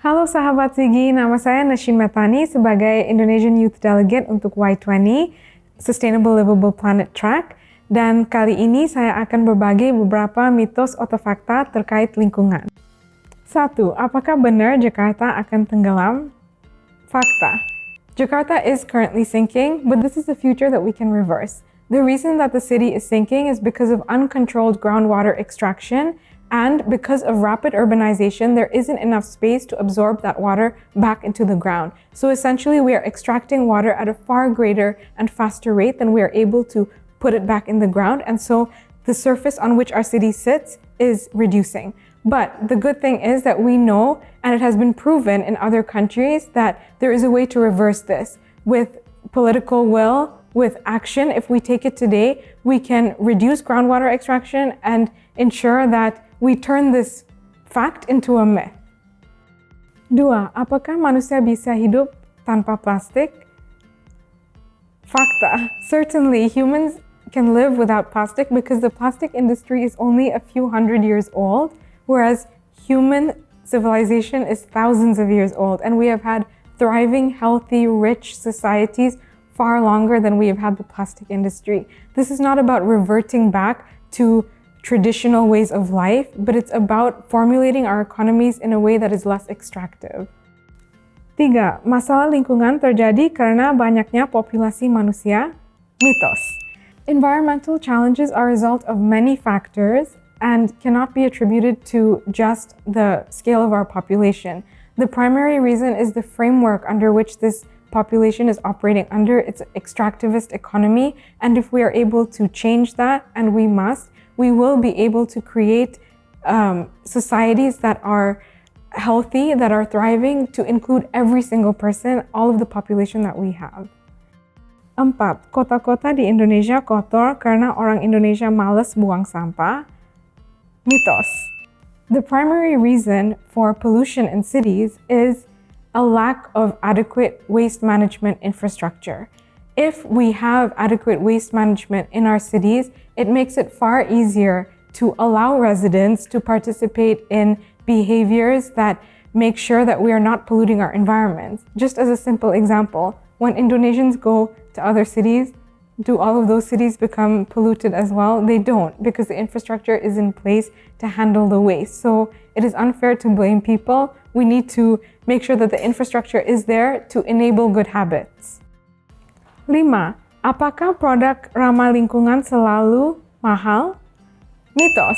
Halo sahabat Zigi, nama saya Nashin Mahtani sebagai Indonesian Youth Delegate untuk Y20 Sustainable and Liveable Planet Track, dan kali ini saya akan berbagi beberapa mitos atau fakta terkait lingkungan. 1. Apakah benar Jakarta akan tenggelam? Fakta. Jakarta is currently sinking, but this is a future that we can reverse. The reason that the city is sinking is because of uncontrolled groundwater extraction, and because of rapid urbanization, there isn't enough space to absorb that water back into the ground. So essentially, we are extracting water at a far greater and faster rate than we are able to put it back in the ground. And so the surface on which our city sits is reducing. But the good thing is that we know, and it has been proven in other countries, that there is a way to reverse this. With political will, with action, if we take it today, we can reduce groundwater extraction and ensure that we turn this fact into a myth. 2. Apakah manusia bisa hidup tanpa plastik? Fakta. Certainly, humans can live without plastic because the plastic industry is only a few hundred years old, whereas human civilization is thousands of years old, and we have had thriving, healthy, rich societies far longer than we have had the plastic industry. This is not about reverting back to traditional ways of life, but it's about formulating our economies in a way that is less extractive. 3. Masalah lingkungan terjadi karena banyaknya populasi manusia? Mitos. Environmental challenges are a result of many factors and cannot be attributed to just the scale of our population. The primary reason is the framework under which this population is operating under. Its extractivist economy, and if we are able to change that, and we must, we will be able to create societies that are healthy, that are thriving, to include every single person, all of the population that we have. 4. Kota-kota di Indonesia kotor karena orang Indonesia malas buang sampah? Mitos. The primary reason for pollution in cities is a lack of adequate waste management infrastructure. If we have adequate waste management in our cities, it makes it far easier to allow residents to participate in behaviors that make sure that we are not polluting our environments. Just as a simple example, when Indonesians go to other cities, do all of those cities become polluted as well? They don't, because the infrastructure is in place to handle the waste. So it is unfair to blame people. We need to make sure that the infrastructure is there to enable good habits. 5. Apakah produk ramah lingkungan selalu mahal? Mitos.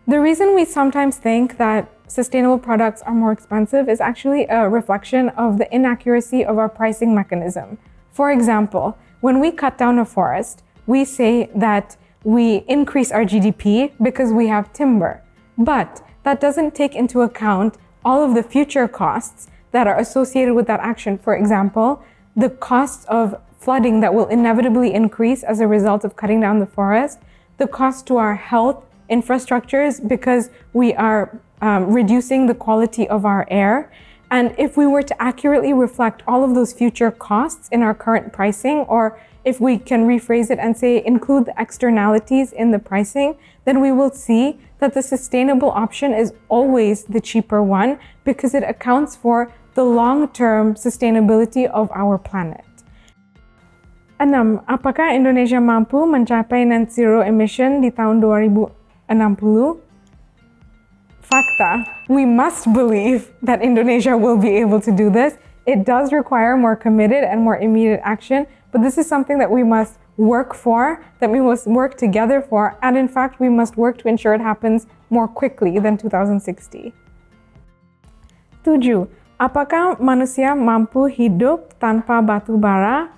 The reason we sometimes think that sustainable products are more expensive is actually a reflection of the inaccuracy of our pricing mechanism. For example, when we cut down a forest, we say that we increase our GDP because we have timber. But that doesn't take into account all of the future costs that are associated with that action. For example, the costs of flooding that will inevitably increase as a result of cutting down the forest, the cost to our health infrastructures because we are reducing the quality of our air. And if we were to accurately reflect all of those future costs in our current pricing, or if we can rephrase it and say include the externalities in the pricing, then we will see that the sustainable option is always the cheaper one because it accounts for the long-term sustainability of our planet. 6. Apakah Indonesia mampu mencapai net zero emission di tahun 2060? Fakta. We must believe that Indonesia will be able to do this. It does require more committed and more immediate action, but this is something that we must work for, that we must work together for, and in fact, we must work to ensure it happens more quickly than 2060. 7. Apakah manusia mampu hidup tanpa batu bara?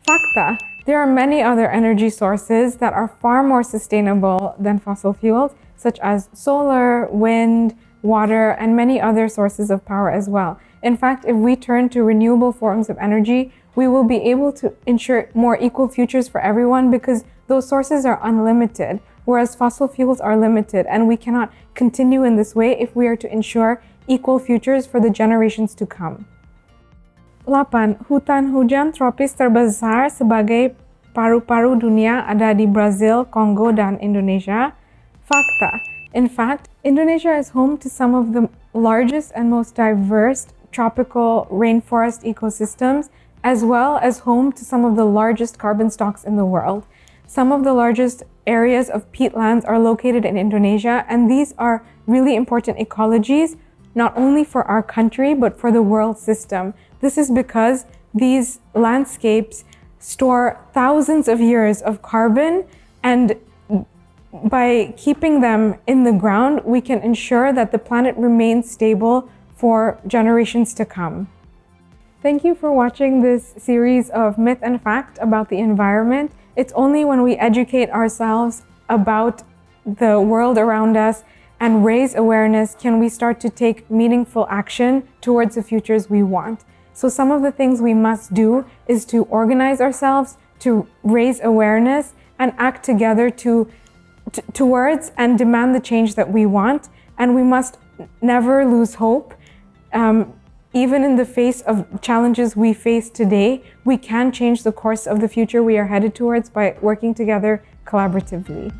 Fakta. There are many other energy sources that are far more sustainable than fossil fuels, such as solar, wind, water, and many other sources of power as well. In fact, if we turn to renewable forms of energy, we will be able to ensure more equal futures for everyone because those sources are unlimited, whereas fossil fuels are limited, and we cannot continue in this way if we are to ensure equal futures for the generations to come. 8. Hutan hujan tropis terbesar sebagai paru-paru dunia ada di Brazil, Kongo, dan Indonesia? Fakta. In fact, Indonesia is home to some of the largest and most diverse tropical rainforest ecosystems, as well as home to some of the largest carbon stocks in the world. Some of the largest areas of peatlands are located in Indonesia, and these are really important ecologies, not only for our country, but for the world system. This is because these landscapes store thousands of years of carbon, and by keeping them in the ground, we can ensure that the planet remains stable for generations to come. Thank you for watching this series of myth and fact about the environment. It's only when we educate ourselves about the world around us and raise awareness can we start to take meaningful action towards the futures we want. So some of the things we must do is to organize ourselves, to raise awareness, and act together towards and demand the change that we want. And we must never lose hope. Even in the face of challenges we face today, we can change the course of the future we are headed towards by working together collaboratively.